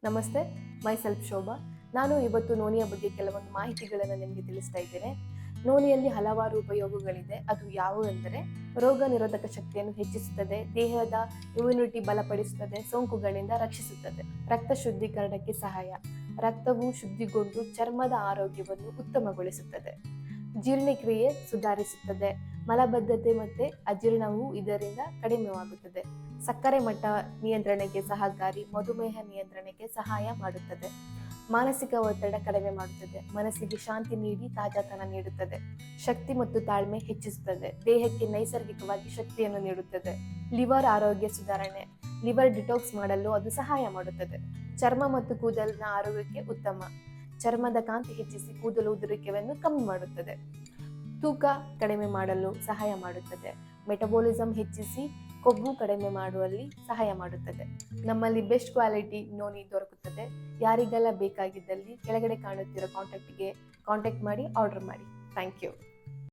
ನಮಸ್ತೆ, my self Shobha. ನಾನು ಇವತ್ತು ನೋನಿಯ ಬಗ್ಗೆ ಕೆಲವೊಂದು ಮಾಹಿತಿಗಳನ್ನು ನಿಮಗೆ ತಿಳಿಸ್ತಾ ಇದ್ದೇನೆ. ನೋನಿಯಲ್ಲಿ ಹಲವಾರು ಉಪಯೋಗಗಳಿದೆ. ಅದು ಯಾವುವೆಂದರೆ ರೋಗ ನಿರೋಧಕ ಶಕ್ತಿಯನ್ನು ಹೆಚ್ಚಿಸುತ್ತದೆ, ದೇಹದ ಇಮ್ಯುನಿಟಿ ಬಲಪಡಿಸುತ್ತದೆ, ಸೋಂಕುಗಳಿಂದ ರಕ್ಷಿಸುತ್ತದೆ, ರಕ್ತ ಶುದ್ಧೀಕರಣಕ್ಕೆ ಸಹಾಯ, ರಕ್ತವು ಶುದ್ಧಿಗೊಂಡು ಚರ್ಮದ ಆರೋಗ್ಯವನ್ನು ಉತ್ತಮಗೊಳಿಸುತ್ತದೆ, ಜೀರ್ಣಕ್ರಿಯೆ ಸುಧಾರಿಸುತ್ತದೆ, ಮಲಬದ್ಧತೆ ಮತ್ತೆ ಅಜೀರ್ಣವು ಇದರಿಂದ ಕಡಿಮೆಯಾಗುತ್ತದೆ, ಸಕ್ಕರೆ ಮಟ್ಟ ನಿಯಂತ್ರಣಕ್ಕೆ ಸಹಕಾರಿ, ಮಧುಮೇಹ ನಿಯಂತ್ರಣಕ್ಕೆ ಸಹಾಯ ಮಾಡುತ್ತದೆ, ಮಾನಸಿಕ ಒತ್ತಡ ಕಡಿಮೆ ಮಾಡುತ್ತದೆ, ಮನಸ್ಸಿಗೆ ಶಾಂತಿ ನೀಡಿ ತಾಜಾತನ ನೀಡುತ್ತದೆ, ಶಕ್ತಿ ಮತ್ತು ತಾಳ್ಮೆ ಹೆಚ್ಚಿಸುತ್ತದೆ, ದೇಹಕ್ಕೆ ನೈಸರ್ಗಿಕವಾಗಿ ಶಕ್ತಿಯನ್ನು ನೀಡುತ್ತದೆ, ಲಿವರ್ ಆರೋಗ್ಯ ಸುಧಾರಣೆ, ಲಿವರ್ ಡಿಟಾಕ್ಸ್ ಮಾಡಲು ಅದು ಸಹಾಯ ಮಾಡುತ್ತದೆ, ಚರ್ಮ ಮತ್ತು ಕೂದಲಿನ ಆರೋಗ್ಯಕ್ಕೆ ಉತ್ತಮ, ಚರ್ಮದ ಕಾಂತಿ ಹೆಚ್ಚಿಸಿ ಕೂದಲು ಉದುರುವಿಕೆಯನ್ನು ಕಮ್ಮಿ ಮಾಡುತ್ತದೆ, ತೂಕ ಕಡಿಮೆ ಮಾಡಲು ಸಹಾಯ ಮಾಡುತ್ತದೆ, ಮೆಟಬಾಲಿಸಂ ಹೆಚ್ಚಿಸಿ ಕೊಬ್ಬು ಕಡಿಮೆ ಮಾಡುವಲ್ಲಿ ಸಹಾಯ ಮಾಡುತ್ತದೆ. ನಮ್ಮಲ್ಲಿ ಬೆಸ್ಟ್ ಕ್ವಾಲಿಟಿ ನೋನಿ ದೊರಕುತ್ತದೆ. ಯಾರಿಗೆಲ್ಲ ಬೇಕಾಗಿದ್ದಲ್ಲಿ ಕೆಳಗಡೆ ಕಾಣುತ್ತಿರೋ ಕಾಂಟ್ಯಾಕ್ಟ್ ಮಾಡಿ ಆರ್ಡರ್ ಮಾಡಿ. Thank you.